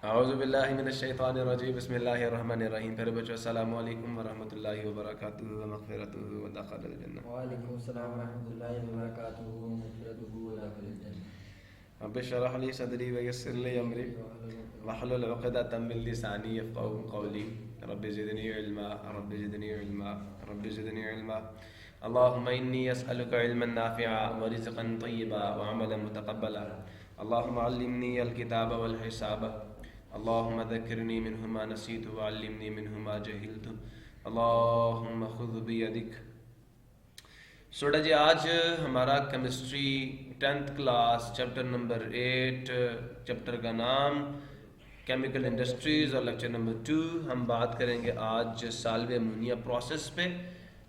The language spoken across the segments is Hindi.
औज़ुबिल्लाहि मिनश्शैतानिर्रजीम बिस्मिल्लाहिर्रहमानिर्रहीम। फिर बच्चों अस्सलामु अलैकुम वरहमतुल्लाहि वबरकातुहू व मग़फ़िरतुहू व दख़लल जन्नह। वालेकुम अस्सलाम वरहमतुल्लाहि वबरकातुहू मग़फ़िरतुहू व दख़लल जन्नह। रब्बि इश्रह ली सदरी व यस्सिर ली अमरी वहलुल उक़दतम मिन लिसानी यफ़क़हू क़ौली। Rabbi ज़िदनी इल्मा rabbi ज़िदनी इल्मा rabbi ज़िदनी इल्मा। अल्लाहुम्मा इन्नी अस्अलुका इल्मन नाफ़िअ व रिज़्क़न तय्यिबा व अमलन मुतक़ब्बला। अल्लाहुम्मा अल्लिमनी अल किताब वल हिसाब। अल्लाहुम्मा ज़क्किरनी मिन्हु मा नसीतु व अल्लिमनी मिन्हु मा जहिलतु। अल्लाहुम्मा ख़ुज़ बियदिक। सोडा जी, आज हमारा chemistry 10th class chapter number 8, chapter का नाम केमिकल इंडस्ट्रीज़ और लेक्चर नंबर 2। हम बात करेंगे आज साल्वे अमोनिया प्रोसेस पे।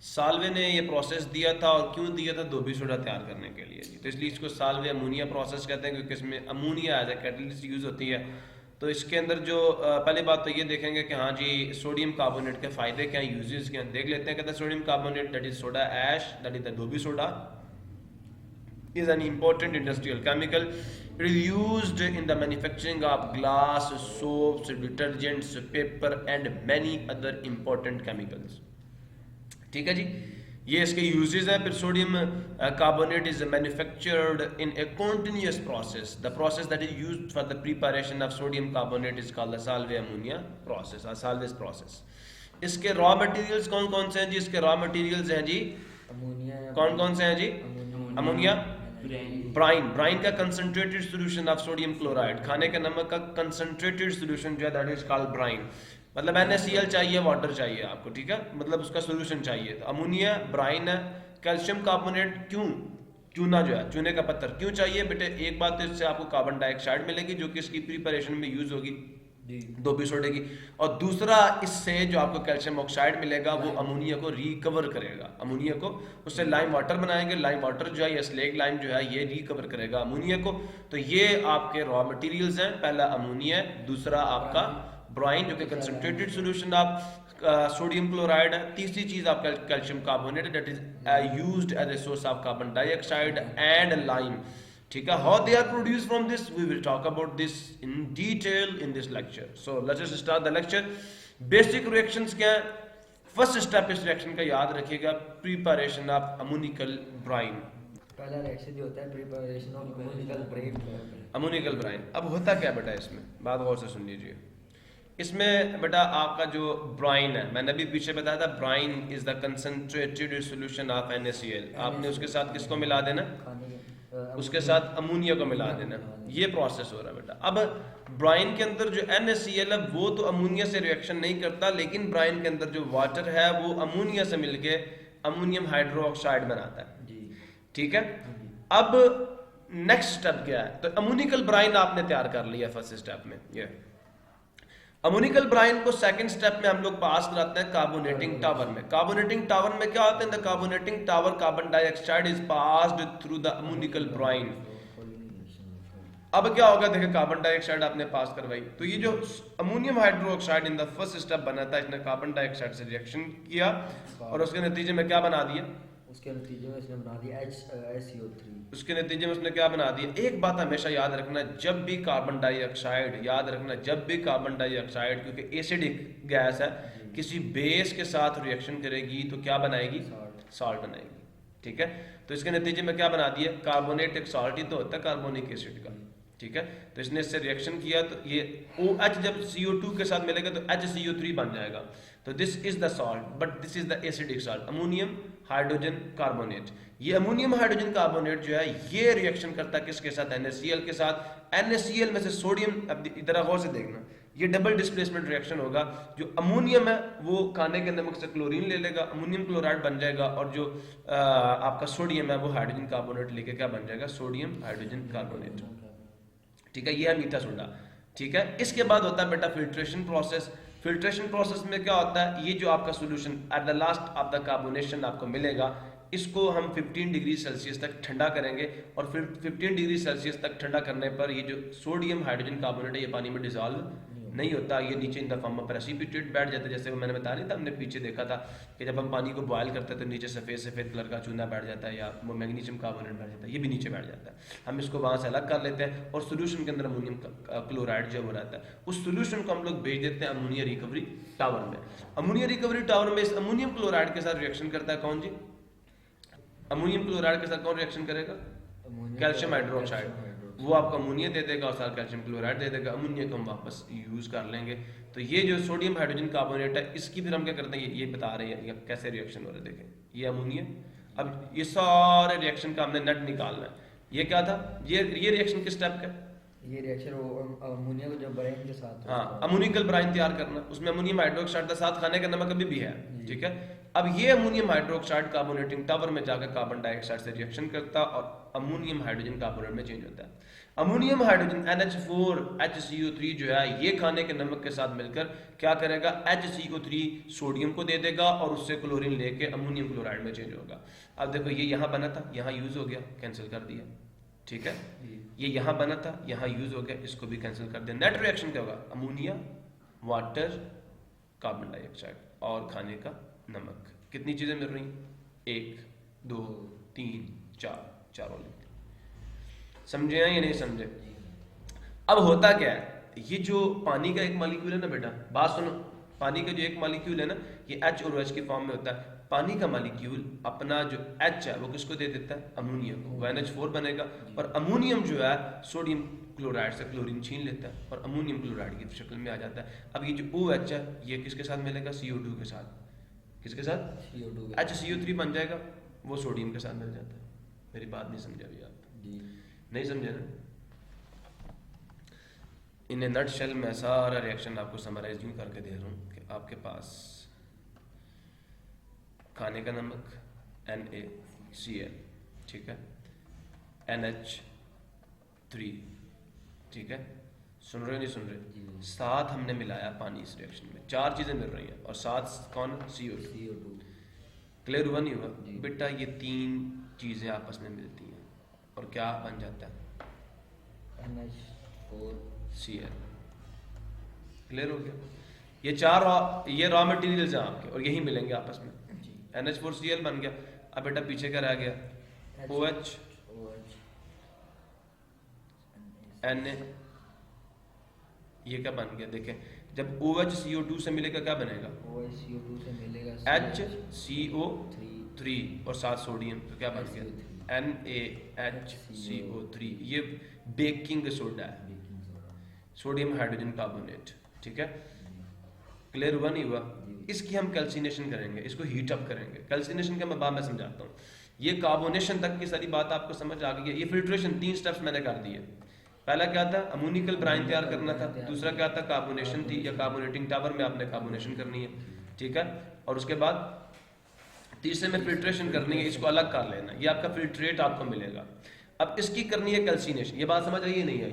साल्वे ने ये प्रोसेस दिया था और क्यों दिया था, धोबी सोडा तैयार करने के लिए जी। तो इसलिए इसको साल्वे अमोनिया प्रोसेस कहते हैं, क्योंकि इसमें ammonia as a catalyst use होती है। तो इसके अंदर जो पहली बात तो ये देखेंगे कि हाँ जी, सोडियम कार्बोनेट के फ़ायदे क्या हैं, यूजेस क्या हैं, देख लेते हैं। कहते हैं sodium carbonate that is soda ash, that is the dhobi soda, is an important industrial chemical. It is used in the manufacturing of glass, soaps, detergents, paper and many other important chemicals. ठीक है जी, ये इसके यूजेस हैं। फिर sodium carbonate is manufactured in a continuous process. The process that is used for the preparation of sodium carbonate is called the Salve ammonia process और साल्वेज प्रोसेस। इसके रॉ मटेरियल्स कौन कौन से हैं जी? इसके रॉ मटेरियल्स हैं जी, अमोनिया कौन कौन से हैं जी? अमोनिया, ब्राइन, ब्राइन का concentrated solution of sodium chloride, खाने के नमक का कंसंट्रेटेड सॉल्यूशन जो है दैट इज कॉल्ड ब्राइन। मतलब NaCl चाहिए, वाटर चाहिए आपको, ठीक है, मतलब उसका सॉल्यूशन चाहिए। तो अमोनिया, ब्राइन है। कैल्शियम कार्बोनेट, क्यों? चूना जो है, चूने का पत्थर क्यों चाहिए बेटे? एक बात तो इससे आपको कार्बन डाइऑक्साइड मिलेगी जो कि इसकी प्रिपरेशन में यूज होगी धोबी सोडे की, और दूसरा इससे जो आपको कैल्शियम ऑक्साइड मिलेगा वो अमोनिया को रिकवर करेगा। अमोनिया को उससे लाइम वाटर बनाएंगे, लाइम वाटर जो है या स्लेग लाइम जो है ये रिकवर करेगा अमोनिया को। तो ये आपके रॉ मटेरियल्स हैं। पहला अमोनिया, दूसरा आपका ब्राइन जो कि concentrated solution of sodium chloride है। तीसरी चीज आपका calcium carbonate that is used as a source of carbon dioxide and lime. ठीक है, how they are produce from this, we will talk about this in detail in this lecture. So let's just start the lecture. Basic reactions क्या है? फर्स्ट स्टेप इस रिएक्शन का याद रखिएगा, प्रिपरेशन ऑफ अमोनिकल ब्राइन। पहला रिएक्शन जो होता है preparation of ammoniacal brine. Ammoniacal brine. अब होता क्या बेटा इसमें, बात गौर से सुन लीजिए। इसमें बेटा आपका जो ब्राइन है, मैंने अभी पीछे बताया था, brine is the concentrated solution of NaCl। आपने उसके साथ किसको मिला देना? उसके साथ अमोनिया को मिला देना। ये प्रोसेस हो रहा है बेटा। अब ब्राइन के अंदर जो NaCl है वो तो अमोनिया से रिएक्शन नहीं करता, लेकिन ब्राइन के अंदर जो वाटर है वो अमोनिया से मिलके अमोनियम हाइड्रोक्साइड बनाता है। ठीक है, अब नेक्स्ट स्टेप क्या है? तो अमोनिकल ब्राइन आपने तैयार कर लिया फर्स्ट स्टेप में। ये अमोनिकल ब्राइन को सेकंड स्टेप में हम लोग पास कराते हैं कार्बोनेटिंग टावर में। कार्बोनेटिंग टावर में क्या होता है? The carbonating tower carbon dioxide is passed through the ammoniacal brine. अब क्या होगा, देखिए कार्बन डाइऑक्साइड आपने पास करवाई, तो ये जो ammonium hydroxide in the first step बना था, इसने कार्बन डाइऑक्साइड से रिएक्शन किया और उसके नतीजे में क्या बना दिया? उसके नतीजे में इसने बना दिया HCO3। उसके नतीजे में उसने क्या बना दिया? एक बात हमेशा याद रखना, जब भी कार्बन डाइऑक्साइड, याद रखना जब भी कार्बन डाइऑक्साइड, क्योंकि एसिडिक गैस है, किसी बेस के साथ रिएक्शन करेगी तो क्या बनाएगी? सॉल्ट बनाएगी। ठीक है, तो इसके नतीजे में क्या बना दिया? कार्बोनेट एक सॉल्ट ही तो होता है कार्बोनिक एसिड का। ठीक है, तो इसने इससे रिएक्शन किया तो ये OH जब CO2 के साथ मिलेगा तो HCO3 बन जाएगा। तो this is the salt but this is the acidic salt, ammonium hydrogen carbonate. ये अमोनियम हाइड्रोजन कार्बोनेट जो है ये रिएक्शन करता है किसके साथ? NaCl के साथ। NaCl में से सोडियम, अब इधर गौर से देखना, ये डबल डिस्प्लेसमेंट रिएक्शन होगा। जो अमोनियम है वो खाने के नमक से क्लोरीन ले लेगा, अमोनियम क्लोराइड बन जाएगा, और जो आपका सोडियम है वो हाइड्रोजन कार्बोनेट लेके क्या बन जाएगा? Sodium hydrogen carbonate. ठीक है, ये है मीठा सोडा। ठीक है, इसके बाद होता है बेटा फिल्ट्रेशन प्रोसेस। फिल्ट्रेशन प्रोसेस में क्या होता है? ये जो आपका solution at the last of the carbonation आपको मिलेगा, इसको हम 15 डिग्री सेल्सियस तक ठंडा करेंगे, और फिर 15 डिग्री सेल्सियस तक ठंडा करने पर ये जो सोडियम हाइड्रोजन कार्बोनेट है ये पानी में डिजॉल्व नहीं होता, ये नीचे in the form of precipitate बैठ जाता है। जैसे वो मैंने बताया नहीं था, हमने पीछे देखा था कि जब हम पानी को बॉयल करते हैं तो नीचे सफ़ेद सफ़ेद कलर का चूना बैठ जाता है या वो मैग्नीशियम कार्बोनेट बैठ जाता है, ये भी नीचे बैठ जाता है। हम इसको वहाँ से अलग कर लेते हैं और सोल्यूशन के अंदर अमोनियम क्लोराइड जो हो रहता है, उस सोल्यूशन को हम लोग भेज देते हैं अमोनिया रिकवरी टावर में। अमोनिया रिकवरी टावर में इस अमोनियम क्लोराइड के साथ रिएक्शन करता है कौन जी? अमोनियम क्लोराइड के साथ कौन रिएक्शन करेगा? Calcium hydroxide. वो आपको अमोनिया दे देगा और साथ कैल्शियम क्लोराइड दे देगा। अमोनिया को हम वापस यूज़ कर लेंगे। तो ये जो सोडियम हाइड्रोजन कार्बोनेट है, इसकी फिर हम क्या करते हैं, ये बता रहे हैं कैसे रिएक्शन हो रहा है। देखें ये अमोनिया, अब ये सारे रिएक्शन का हमने नेट निकालना है। ये क्या था, ये रिएक्शन किस टाइप का? ये रिएक्शन वो अमोनिया को जब ब्राइन के साथ, हाँ, अमोनिकल ब्राइन तैयार करना, उसमें अमोनियम हाइड्रोक्साइड के साथ खाने का नमक अभी भी है, ठीक है। अब ये अमोनियम हाइड्रोक्साइड कार्बोनेटिंग टावर में जाकर कार्बन डाइऑक्साइड से रिएक्शन करता और अमोनियम हाइड्रोजन कार्बोनेट में चेंज होता है। अमोनियम हाइड्रोजन NH4 HCO3 जो है, ये खाने के नमक के साथ मिलकर क्या करेगा, HCO3 सोडियम को दे देगा और उससे क्लोरीन लेके अमोनियम क्लोराइड में चेंज होगा। अब देखो ये यहाँ बना था, यहाँ यूज हो गया, कैंसिल कर दिया, ठीक है। ये यहाँ बना था, यहाँ यूज हो गया, इसको भी कैंसिल कर दिया। नेट रिएक्शन क्या होगा, अमोनिया, वाटर, कार्बन डाइऑक्साइड और खाने का नमक। कितनी चीजें मिल रही, 1 2 3 4, चारों लिख। समझे या नहीं समझे? अब होता क्या है, ये जो पानी का एक मॉलिक्यूल है ना बेटा, बात सुनो, पानी का जो एक मॉलिक्यूल है ना, ये H और OH की फॉर्म में होता है। पानी का मॉलिक्यूल अपना जो H है वो किसको दे देता है, अमोनिया को, वो NH4 बनेगा। और अमोनियम जो है सोडियम क्लोराइड से क्लोरीन छीन लेता है और अमोनियम क्लोराइड की शक्ल में आ जाता है। अब ये जो OH है ये किसके साथ मिलेगा, CO2 के साथ। किसके साथ, CO2, HCO3 बन जाएगा, वो सोडियम के साथ मिल जाता है। मेरी बात नहीं समझा अभी आप? नहीं समझे ना? इन ए नट शेल में सारा रिएक्शन आपको समराइज यूं करके दे रहा हूं कि आपके पास खाने का नमक NaCl, ठीक है, NH3, ठीक है, सुन रहे हो नहीं सुन रहे? साथ हमने मिलाया पानी इस रिएक्शन में, 4 चीजें मिल रही हैं और साथ कौन, CO2। क्लियर हुआ नहीं हुआ बेटा? ये 3 चीजें आपस में मिलती हैं और क्या बन जाता है, NH4Cl। क्लियर हो गया? ये 4 ये रॉ मटेरियल्स हैं आपके और यही मिलेंगे आपस में। NH4Cl बन गया। अब बेटा पीछे क्या रह गया, OH, Na, ये क्या बन गया? देखें, जब OH CO2 से मिलेगा क्या बनेगा, OH CO2 से मिलेगा HCO3 और साथ सोडियम, तो क्या बन गया, NaHCO3। ये बेकिंग सोडा है, सोडियम हाइड्रोजन कार्बोनेट, ठीक है। क्लियर हुआ नहीं हुआ? इसकी हम कैल्सिनेशन करेंगे, इसको हीट अप करेंगे। कैल्सिनेशन का मैं बाद में समझाता हूँ। ये कार्बोनेशन तक की सारी बात आपको समझ आ गई है। ये फिल्ट्रेशन 3 स्टेप्स मैंने कर दिए। पहला क्या था, अमोनिकल ब्राइन तैयार करना था। दूसरा क्या था, कार्बोनेशन थी या कार्बोनेटिंग टावर में आपने कार्बोनेशन करनी है, ठीक है। और उसके बाद तीसरे में फिल्ट्रेशन करनी है, इसको अलग कर लेना, ये आपका फिल्ट्रेट आपको मिलेगा। अब इसकी करनी है कैल्सिनेशन। ये बात समझ आई नहीं आई?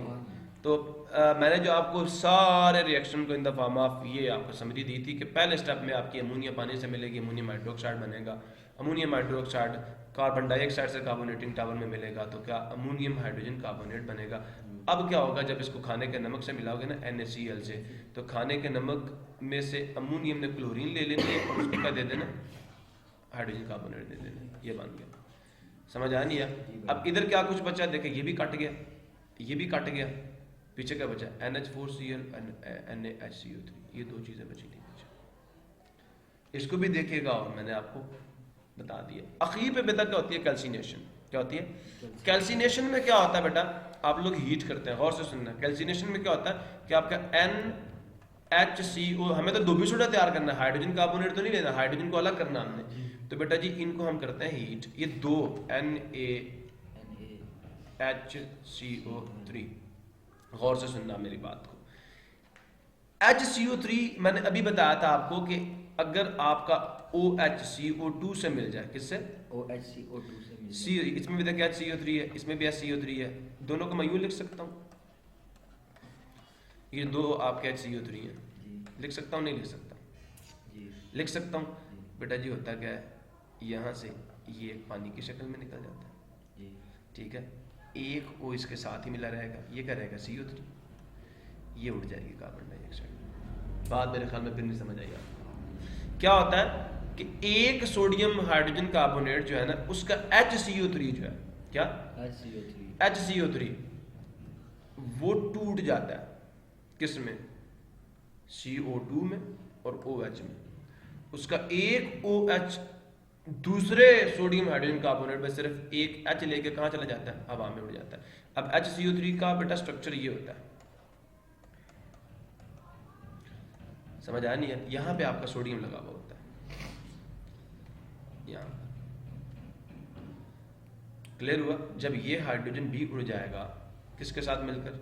तो मैंने जो आपको सारे रिएक्शन को इन द फॉर्म ऑफ ये आपको समझी दी थी कि पहले स्टेप में आपकी अमोनिया पानी से मिलेगी, अमोनियम हाइड्रोक्साइड बनेगा। अमोनियम हाइड्रोक्साइड कार्बन डाइऑक्साइड से कार्बोनेटिंग टावर में मिलेगा तो क्या, अमोनियम हाइड्रोजन कार्बोनेट बनेगा। अब क्या होगा, जब इसको खाने के नमक से मिलाओगे ना NaCl से, तो खाने के नमक में से अमोनियम ने क्लोरीन ले लेनी है और उसको क्या दे देना, हाइड्रोजन कार्बोनेट दे देना। ये बन गया। समझ आ नहीं है? अब इधर क्या कुछ बचा, देखे ये भी कट गया, ये भी कट गया, पीछे क्या बचा, NH4Cl NaHCO3, ये 2 चीजें बची थी पीछे। इसको भी देखिएगा और मैंने आपको बता दिया। अखीर पे बेटा क्या होती है, कैल्सिनेशन। क्या होती है कैल्सिनेशन में? क्या होता है बेटा, आप लोग हीट करते हैं, गौर से सुनना। कैल्सिनेशन में क्या होता है कि आपका NHCO, हमें तो दुबी सोडा तैयार करना है, हाइड्रोजन कार्बोनेट तो नहीं लेना, हाइड्रोजन को अलग करना हमने। तो बेटा जी इनको हम करते हैं हीट। ये 2 NaHCO3, गौर से सुनना मेरी बात को। HCO3 मैंने अभी बताया था आपको कि अगर आपका OHCO2 से मिल जाए, किससे, OHCO2 से मिल सी, इसमें भी देखिए HCO3 है, इसमें भी HCO3 है, दोनों को मैं यूं लिख सकता हूँ, ये 2 आपके HCO3 हैं, लिख सकता हूँ नहीं लिख सकता, लिख सकता हूँ। बेटा जी होता क्या है, यहाँ से ये पानी की शक्ल में निकल जाता है, ठीक है। एक O इसके साथ ही मिला रहेगा, ये क्या रहेगा, CO3, ये उड़ जाएगी कार्बन डाइऑक्साइड। बात मेरे ख्याल में फिर नहीं समझ आई आपको। क्या होता है कि एक सोडियम हाइड्रोजन कार्बोनेट जो है ना, उसका HCO3 जो है, क्या HCO3 वो टूट जाता है किस में, CO2 में और OH में। उसका एक OH दूसरे सोडियम हाइड्रोजन कार्बोनेट में सिर्फ एक H लेके कहाँ चला जाता है, हवा में उड़ जाता है। अब HCO3 का बेटा स्ट्रक्चर ये होता है, समझ आया नहीं है? यहाँ पे आपका सोडियम लगा हुआ होता है, यहाँ क्लियर हुआ। जब ये हाइड्रोजन भी उड़ जाएगा किसके साथ मिलकर,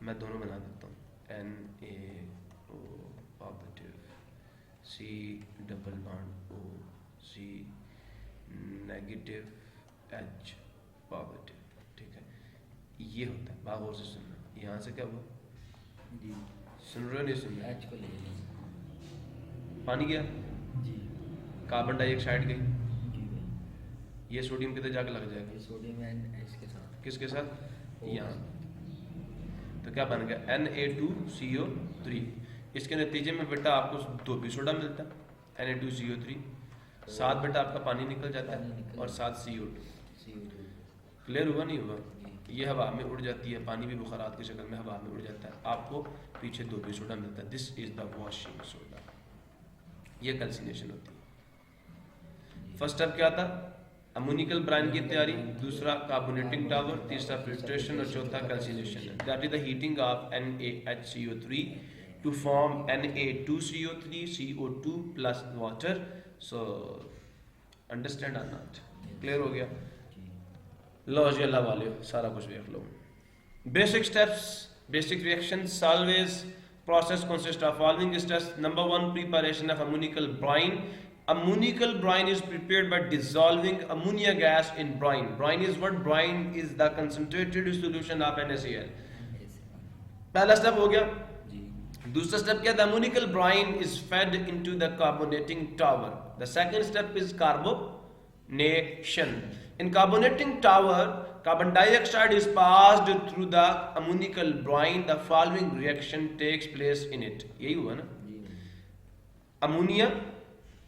मैं दोनों बना देता हूँ, NaO positive, C double bond O, C negative, H positive, ठीक है। ये होता है, बात और से सुनना। यहाँ से क्या हुआ जी, सुन रहे हो नहीं सुन रहे? H को ले लेंगे पानी गया, जी, कार्बन डाइऑक्साइड गई, जी भाई। ये सोडियम कितने जाकर लग जाएगा, ये सोडियम NH के साथ, किसके साथ, यहाँ। तो क्या बन गया Na2CO3। इसके नतीजे में बेटा आपको 2 भी सोडा मिलता है, Na2CO3, साथ बेटा आपका पानी निकल जाता है और साथ CO2। क्लियर हुआ नहीं हुआ? ये हवा में उड़ जाती है, पानी भी बुखारात की शक्ल में हवा में उड़ जाता है, आपको पीछे 2 भी सोडा मिलता है। This is the washing soda. ये कैल्सिनेशन होती है। फर्स्ट स्टेप क्या था, अमोनिकल ब्राइन की तैयारी, दूसरा कार्बोनेटिंग टावर, तीसरा फिल्ट्रेशन और चौथा calcination. That is the heating of NaHCO3 to form Na2CO3 CO2 plus water. So understand are not? Clear हो गया? लो जी अल्लाह वाले सारा कुछ देख लो। Basic steps, basic reactions always process consists of following steps. Number 1, preparation of ammonical brine. Ammonical brine is prepared by dissolving ammonia gas in brine. Brine is what? Brine is the concentrated solution of NaCl. पहला स्टेप हो गया जी, दूसरा स्टेप क्या था, ammonical brine is fed into the carbonating tower. The second step is carbonation. In carbonating tower, carbon dioxide is passed through the ammonical brine. The following reaction takes place in it. यही हुआ ना, जी, अमोनिया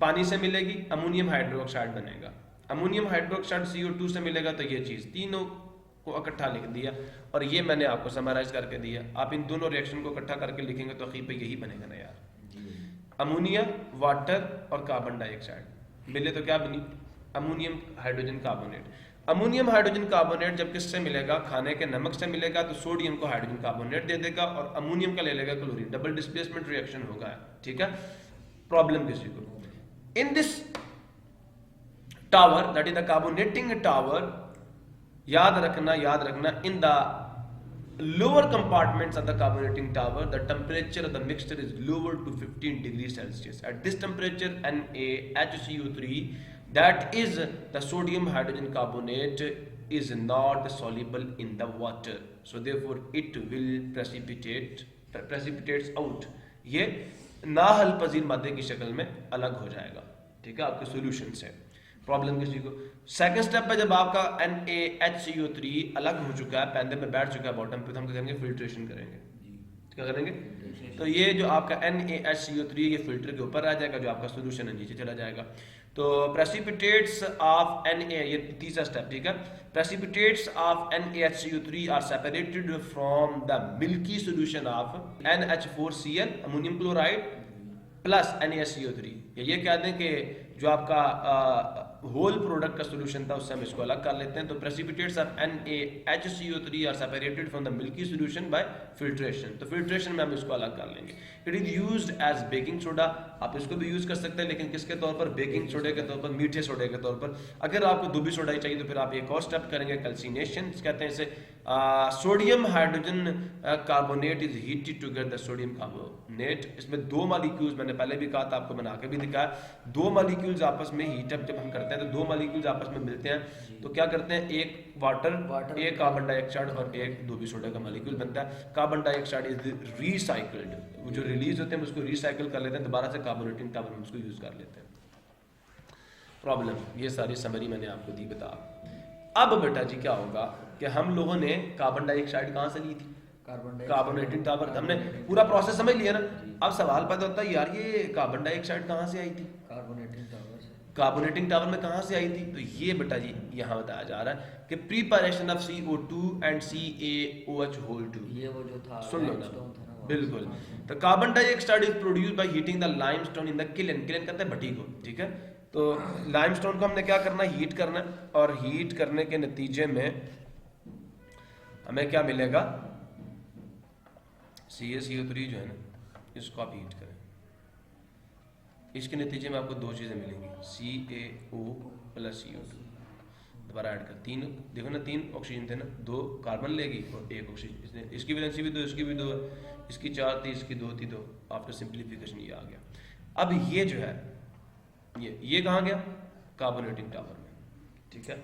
पानी से मिलेगी, अमोनियम हाइड्रोक्साइड बनेगा, अमोनियम हाइड्रोक्साइड CO2 से मिलेगा, तो ये चीज तीनों को इकट्ठा लिख दिया और ये मैंने आपको समराइज करके दिया। आप इन दोनों रिएक्शन को इकट्ठा करके लिखेंगे तो आखिर पे यही बनेगा ना यार, अमोनिया वाटर और कार्बन डाइऑक्साइड मिले तो क्या बनी, ammonium hydrogen carbonate. Ammonium hydrogen carbonate जब किससे मिलेगा, खाने के नमक से मिलेगा, तो सोडियम को हाइड्रोजन कार्बोनेट दे देगा और अमोनियम का ले लेगा क्लोरीन, डबल डिस्प्लेसमेंट रिएक्शन होगा, ठीक है। प्रॉब्लम किसी को, in this tower that is the carbonating tower, याद रखना in the lower compartments of the carbonating tower, the temperature of the mixture is lower to 15 degrees Celsius. At this temperature, NaHCO3, that is the sodium hydrogen carbonate, is not soluble in the water. So therefore, it will precipitates out. ये ना हल पजीर मादे की शक्ल में अलग हो जाएगा, ठीक है, आपके सॉल्यूशन से। प्रॉब्लम किसी को, सेकंड स्टेप पे जब आपका NaHCO3 अलग हो चुका है, पैंदे में बैठ चुका है बॉटम पे, तो हम क्या करेंगे, फिल्ट्रेशन करेंगे। क्या करेंगे, तो ये जो आपका NaHCO3 ये फिल्टर के ऊपर आ जाएगा, जो आपका सोल्यूशन है नीचे चला जाएगा। तो प्रेसिपिटेट्स ऑफ Na, ये तीसरा स्टेप, ठीक है, precipitates of NaHCO3 are separated from the milky solution of NH4Cl ammonium chloride plus NaCO3। ये कह दें कि जो आपका होल प्रोडक्ट का सोल्यूशन था उससे हम इसको अलग कर लेते हैं। तो precipitates of NaHCO3 are separated from the milky solution by filtration. तो फिल्ट्रेशन में हम इसको अलग कर लेंगे। It is used as baking soda, आप इसको भी यूज कर सकते हैं, लेकिन किसके तौर पर, बेकिंग सोडे के तौर पर, मीठे सोडे के तौर पर। अगर आपको दुबी सोडा ही चाहिए तो फिर आप एक और स्टेप करेंगे, कैल्सिनेशन कहते हैं इसे। Sodium hydrogen carbonate is heated to get the sodium carbonate. इसमें 2 मॉलिक्यूल्स, मैंने पहले भी कहा था, आपको बना के भी दिखाया, 2 मॉलिक्यूल्स आपस में हीट अप जब हम करते हैं तो 2 मॉलिक्यूल्स आपस में मिलते हैं, तो क्या करते हैं, एक वाटर, एक कार्बन डाइऑक्साइड और एक दुबी सोडा का मॉलिक्यूल बनता है। कार्बन डाइऑक्साइड इज रिसाइकल्ड, वो जो रिलीज होते हैं उसको रिसाइकिल कर लेते हैं, दोबारा से कार्बोनेटिंग टावर में उसको यूज कर लेते हैं। प्रॉब्लम, ये सारी समरी मैंने आपको दी बता। अब बेटा जी क्या होगा कि हम लोगों ने कार्बन डाइऑक्साइड कहाँ से ली थी, कार्बोनेटिंग टावर। हमने पूरा प्रोसेस समझ लिया ना। अब सवाल पैदा होता है यार ये कार्बन डाइऑक्साइड कहाँ से आई थी, कार्बोनेटिंग टावर में कहाँ से आई थी? तो ये बेटा जी यहाँ बताया जा रहा है कि preparation of CO2 and CaOH whole 2। ये वो जो था सुन लो ना, था बिल्कुल। तो carbon dioxide is produced by heating the limestone in the kiln. Kiln कहते हैं भट्टी को, ठीक है। तो लाइमस्टोन को हमने क्या करना है, हीट करना है, और हीट करने के नतीजे में हमें क्या मिलेगा, CaCO3 जो है ना, इसको आप हीट करें, इसके नतीजे में आपको दो चीज़ें मिलेंगी, CaO प्लस CO2। दोबारा ऐड कर, तीन देखो ना, तीन ऑक्सीजन थे ना, दो कार्बन लेगी और एक ऑक्सीजन, इसकी वैलेंसी भी दो, इसकी भी दो, इसकी 4 थी, इसकी 2 थी, तो आफ्टर सिंप्लीफिकेशन ये आ गया। अब ये जो है ये कहाँ गया, कार्बोनेटिंग टावर में, ठीक है।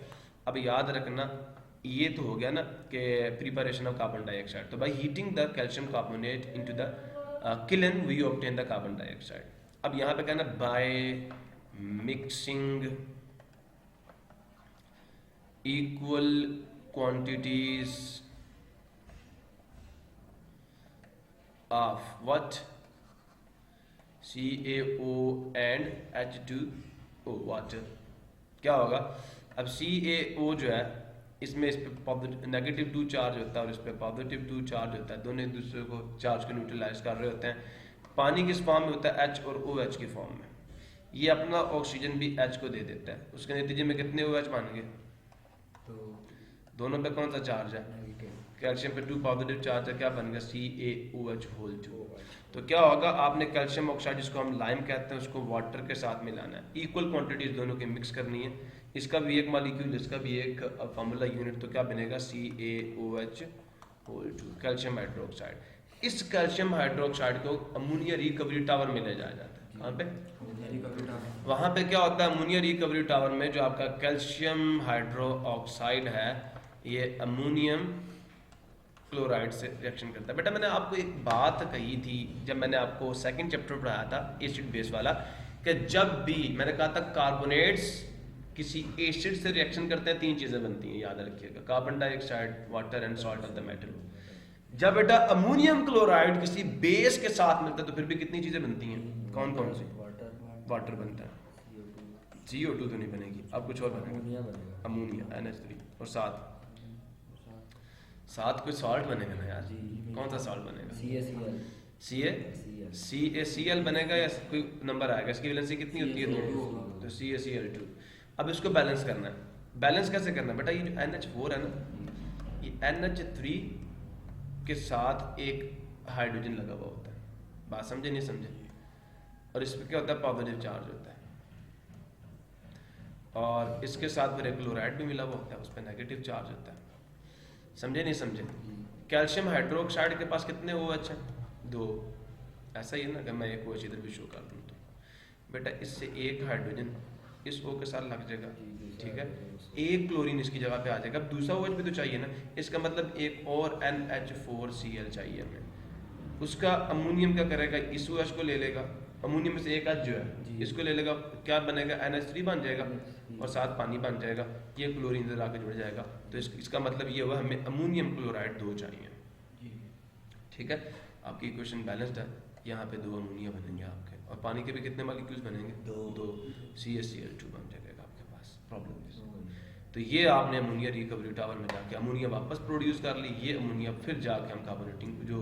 अब याद रखना ये तो हो गया ना कि प्रिपरेशन ऑफ कार्बन डाइऑक्साइड। तो by heating the calcium carbonate into the kiln we obtain the carbon dioxide. अब यहाँ पे कहना by mixing equal quantities of what, CaO and H2O water. क्या होगा, अब CaO जो है इसमें इस पे नेगेटिव 2 चार्ज होता है और इस पे पॉजिटिव 2 चार्ज होता है, दोनों एक दूसरे को चार्ज को न्यूट्रलाइज कर रहे होते हैं। पानी किस फॉर्म में होता है, H और OH की फॉर्म में। ये अपना ऑक्सीजन भी H को दे देता है, उसके नतीजे में कितने OH बन गए, तो दोनों पे कौन सा चार्ज है, कैल्शियम पे 2 पॉजिटिव चार्ज है, क्या बन गया, CaOH होल 2। तो क्या होगा, आपने कैल्शियम ऑक्साइड जिसको हम लाइम कहते हैं उसको वाटर के साथ मिलाना है, इक्वल क्वांटिटीज दोनों की मिक्स करनी है, इसका भी एक मॉलिक्यूल, इसका भी एक फार्मूला यूनिट, तो क्या बनेगा, CaOH होल 2 कैल्शियम हाइड्रोक्साइड। इस कैल्शियम हाइड्रोक्साइड को अमोनिया रिकवरी टावर में ले जाया जाता है। कहाँ पे, वहाँ पे क्या होता है, अमोनिया रिकवरी टावर में जो आपका कैल्शियम हाइड्रोक्साइड है ये अमोनियम क्लोराइड से रिएक्शन करता है। बेटा मैंने आपको एक बात कही थी जब मैंने आपको सेकंड चैप्टर पढ़ाया था एसिड बेस वाला, कि जब भी मैंने कहा था कार्बोनेट्स किसी एसिड से रिएक्शन करते हैं 3 चीजें बनती हैं, याद रखिएगा, carbon dioxide, water and salt of the metal. जब बेटा अमोनियम क्लोराइड किसी बेस के साथ मिलता है तो फिर भी कितनी चीजें बनती हैं, कौन कौन सी, वाटर बनता है, CO2 तो नहीं बनेगी, अब कुछ और बनेगा, अमोनिया NH3, और साथ कोई सॉल्ट बनेगा ना यार, कौन सा सॉल्ट बनेगा, CaCl बनेगा या कोई नंबर आएगा, इसकी वैलेंसी कितनी होती है, 2, तो CaCl2। अब इसको बैलेंस करना है, बैलेंस कैसे करना है बेटा, ये जो NH4 है ना, ये NH3 के साथ एक हाइड्रोजन लगा हुआ होता है, बात समझे नहीं समझे, और इस पर क्या होता है, पॉजिटिव चार्ज होता है, और इसके साथ फिर एक क्लोराइड भी मिला हुआ होता है, उस पर नेगेटिव चार्ज होता है, समझे नहीं समझे। कैल्शियम हाइड्रोक्साइड के पास कितने OH हैं, 2, ऐसा ही है ना, अगर मैं एक OH इधर भी शो कर दूँ तो बेटा इससे एक हाइड्रोजन इस O के साथ लग जाएगा, ठीक है, एक क्लोरीन इसकी जगह पे आ जाएगा। अब दूसरा OH भी तो चाहिए ना, इसका मतलब एक और NH4Cl चाहिए हमें। उसका अमोनियम क्या करेगा, इस OH को ले लेगा, अमोनियम में से एक H जो है इसको ले लेगा, क्या बनेगा, NH3 बन जाएगा और साथ पानी बन जाएगा, ये क्लोरीन इधर आके जुड़ जाएगा। तो इसका मतलब ये हुआ हमें अमोनियम क्लोराइड 2 चाहिए, ठीक है। आपकी इक्वेशन बैलेंस्ड है, यहाँ पे 2 अमोनिया बनेंगे आपके, और पानी के भी कितने मॉलिक्यूल्स बनेंगे, 2 CaCl2 बन जाएगा आपके पास, प्रॉब्लम। तो ये आपने अमोनिया रिकवरी टावर में जाके अमोनिया वापस प्रोड्यूस कर ली, ये अमोनिया फिर जाके हम कार्बोनेटिंग जो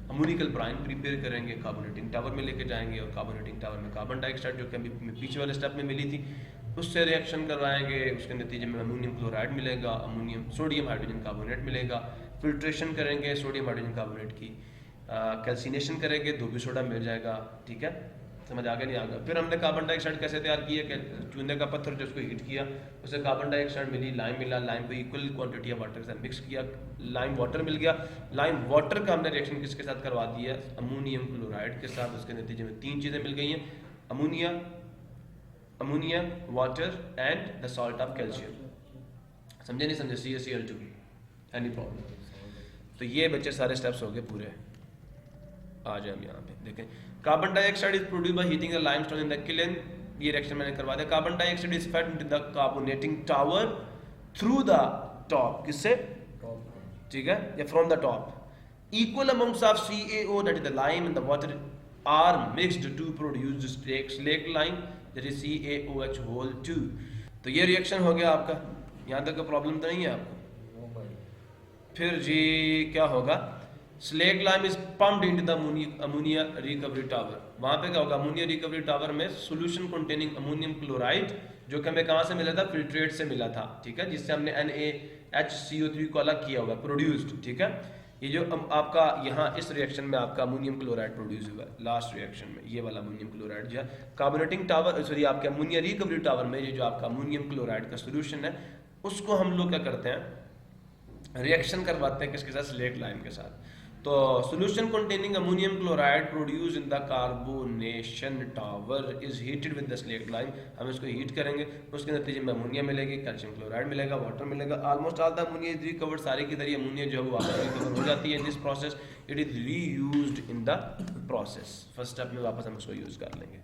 अमोनिकल ब्राइन प्रिपेयर करेंगे, कार्बोनेटिंग टावर में लेके जाएंगे, और कार्बोनेटिंग टावर में कार्बन डाइऑक्साइड जो कि अभी पीछे वाले स्टेप में मिली थी उससे रिएक्शन करवाएंगे, उसके नतीजे में अमोनियम क्लोराइड मिलेगा, अमोनियम सोडियम हाइड्रोजन कार्बोनेट मिलेगा, फिल्ट्रेशन करेंगे सोडियम हाइड्रोजन कार्बोनेट की, कैल्सिनेशन करेंगे, धोबी सोडा मिल जाएगा, ठीक है, समझ आ गया नहीं आ गया। फिर हमने कार्बन डाइऑक्साइड कैसे तैयार किया, चूने का पत्थर जो उसको हीट किया, उससे कार्बन डाइऑक्साइड मिली, लाइम मिला, लाइम को इक्वल क्वांटिटी ऑफ वाटर के साथ मिक्स किया, लाइम वाटर मिल गया, लाइम वाटर का हमने रिएक्शन किसके साथ करवा दिया, अमोनियम क्लोराइड के साथ, उसके नतीजे में 3 चीज़ें मिल गई हैं, ammonia, water and the salt of calcium. समझे नहीं समझे, CaCl2, एनी प्रॉब्लम। तो ये बच्चे सारे स्टेप्स हो गए पूरे। आ जाए हम यहाँ पे देखें, carbon dioxide is produced by heating the limestone in the kiln, ये रिएक्शन मैंने करवा दिया। Carbon dioxide is fed into the carbonating tower through the top, किससे, ठीक है, या from the top. Equal amounts of CaO, that is the lime and the water, are mixed to produce the slake lime, that is CaOH whole 2. तो ये रिएक्शन हो गया आपका, यहाँ तक का प्रॉब्लम तो नहीं है आपको। नो भाई। फिर जी क्या होगा, slack lime is pumped into the ammonia recovery tower. वहाँ पे क्या होगा, अमोनिया रिकवरी टावर में सोल्यूशन कंटेनिंग अमोनियम क्लोराइड, जो कि हमें कहाँ से मिला था, फिल्ट्रेट से मिला था, ठीक है, जिससे हमने NaHCO3 को अलग किया होगा, प्रोड्यूस्ड, ठीक है। ये जो आपका यहाँ इस रिएक्शन में आपका अमोनियम क्लोराइड प्रोड्यूस हुआ है, लास्ट रिएक्शन में ये वाला अमोनियम क्लोराइड जो है कार्बोनेटिंग टावर, सॉरी आपके अमोनिया रिकवरी टावर में ये जो आपका अमोनियम क्लोराइड का सोल्यूशन है, उसको हम लोग क्या करते हैं, रिएक्शन करवाते हैं किसके साथ, स्लेक लाइम के साथ। तो solution containing ammonium chloride produce in the carbonation tower is heated with the slack lime. हम इसको हीट करेंगे, उसके नतीजे में अमोनिया मिलेगी, कैल्शियम क्लोराइड मिलेगा, वाटर मिलेगा, almost all the ammonia is recovered, सारी की सारी अमोनिया जो है वो वापस रिकवर हो जाती है। This process it is reused in the process. First step में वापस हम उसको यूज कर लेंगे।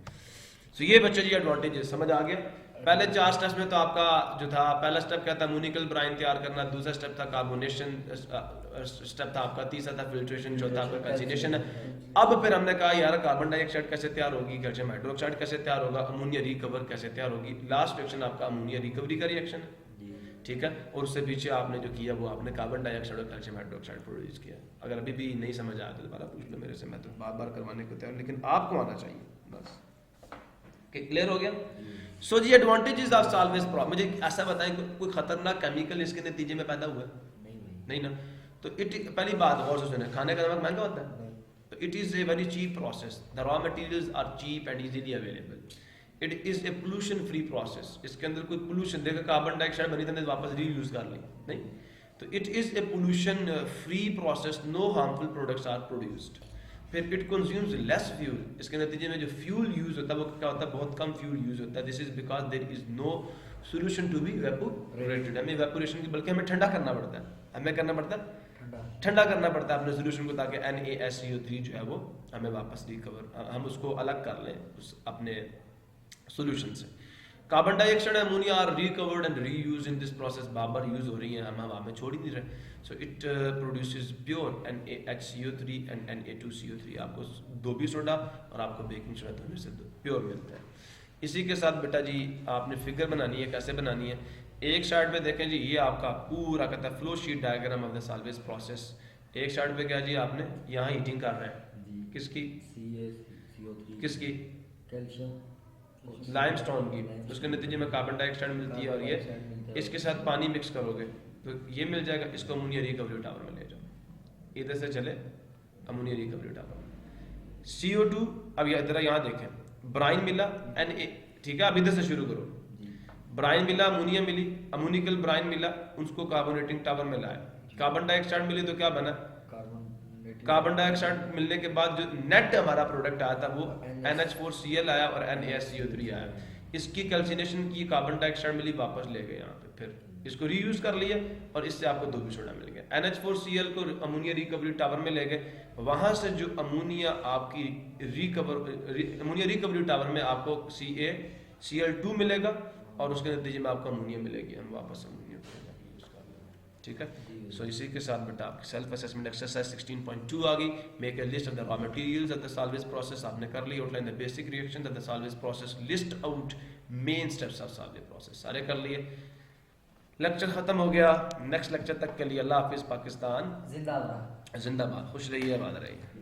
तो ये बच्चे जी एडवांटेजेस समझ आ गया। पहले 4 स्टेप्स में तो आपका जो था, पहला स्टेप क्या था, म्यूनिकल ब्राइन तैयार करना, दूसरा स्टेप था कार्बोनेशन स्टेप था आपका, तीसरा था फिल्ट्रेशन, चौथा आपका कैल्सिनेशन है। अब फिर हमने कहा यार कार्बन डाइऑक्साइड कैसे तैयार होगी, कैल्शियम हाइड्रोक्साइड कैसे तैयार होगा, अमोनिया रिकवर कैसे तैयार होगी। लास्ट रिएक्शन आपका अमोनिया रिकवरी का रिएक्शन है, ठीक है, और उससे पीछे आपने जो किया वो आपने कार्बन डाइऑक्साइड और कैल्शियम हाइड्रोक्साइड प्रोड्यूस किया। अगर अभी भी नहीं समझ आया तो दोबारा पूछ लो मेरे से, मैं तो बार बार करवाने को तैयार, लेकिन आपको आना चाहिए बस। क्लियर हो गया। सो जी एडवांटेजेस ऑफ सॉल्वेज प्रॉब्लम, मुझे ऐसा बताएं कोई खतरनाक केमिकल इसके नतीजे में पैदा हुआ नहीं ना। तो इट पहली बात और से सुने, खाने का नमक महंगा होता है, तो it is a very cheap process, the raw materials are cheap and easily available, it is a pollution free process. इसके अंदर कोई पोल्यूशन, देखा कार्बन डाइऑक्साइड बनी तो वापस रीयूज कर ली नहीं, तो it is a pollution free process, no harmful products are produced. फिर इट कंज्यूम्स लेस फ्यूल, इसके नतीजे में जो फ्यूल यूज होता है वो क्या होता है, बहुत कम फ्यूल यूज होता है। This is because there is no solution to be evaporated. हमें इवेपोरेशन की बल्कि हमें ठंडा करना पड़ता है, हमें करना पड़ता है ठंडा करना पड़ता है अपने सोल्यूशन को, ताकि NaSCO3 जो है वो हमें वापस रिकवर, हम उसको अलग कर लें उस अपने सोल्यूशन से। Carbon dioxide ammonia are recovered and reused in this process, बार बार यूज हो रही है, हम हवा में छोड़ ही नहीं रहे। So it produces pure NaHCO3 and Na2CO3, आपको 2B सोडा और आपको बेकिंग सोडा दोनों से प्योर मिलता है। इसी के साथ बेटा जी आपने फिगर बनानी है, कैसे बनानी है, एक साइड पे देखें जी ये आपका पूरा कहता है flow sheet diagram of the Solvay process. एक साइड पे क्या जी आपने यहाँ हीटिंग कर रहे हैं किसकी, CO3 किसकी, कैल्शियम लाइमस्टोन की, उसके नतीजे में कार्बन डाइऑक्साइड मिलती है, और ये इसके साथ पानी मिक्स करोगे तो ये मिल जाएगा, इसको अमोनिया रिकवरी टावर में ले जाओ, इधर से चले अमोनिया रिकवरी टावर में। CO2 अब इधर यहाँ देखें, ब्राइन मिला Na, ठीक है, अब इधर से शुरू करो, ब्राइन मिला, अमोनिया मिली, अमोनिकल ब्राइन मिला, उसको कार्बोनेटिंग टावर में लाया, कार्बन डाइऑक्साइड मिली तो क्या बना, कार्बन डाइऑक्साइड मिलने के बाद जो नेट हमारा प्रोडक्ट आया था वो NH4Cl आया और NaSCO3 आया। इसकी कैल्सिनेशन की, कार्बन डाइऑक्साइड मिली, वापस ले गए यहाँ पे, फिर इसको रीयूज कर लिया और इससे आपको 2B सोडा मिल गया। NH4Cl को अमोनिया रिकवरी टावर में ले गए, वहां से जो अमोनिया आपकी अमोनिया रिकवरी टावर में आपको CaCl2 मिलेगा और उसके नतीजे में आपको अमोनिया मिलेगी, हम वापस अमोनिया यूज कर लेंगे, ठीक है। सो इसी के साथ बेटा आपकी सेल्फ असेसमेंट एक्सरसाइज 16.2 आ गई। Make a list of the raw materials of the Solvay process, आपने कर ली। Outline the basic reaction of the Solvay process, list out main steps of Solvay process, सारे कर लिए। लेक्चर खत्म हो गया। नेक्स्ट लेक्चर तक के लिए अल्लाह हाफिज, पाकिस्तान जिंदाबाद, जिंदाबाद, खुश रहिए, आबाद रहिए।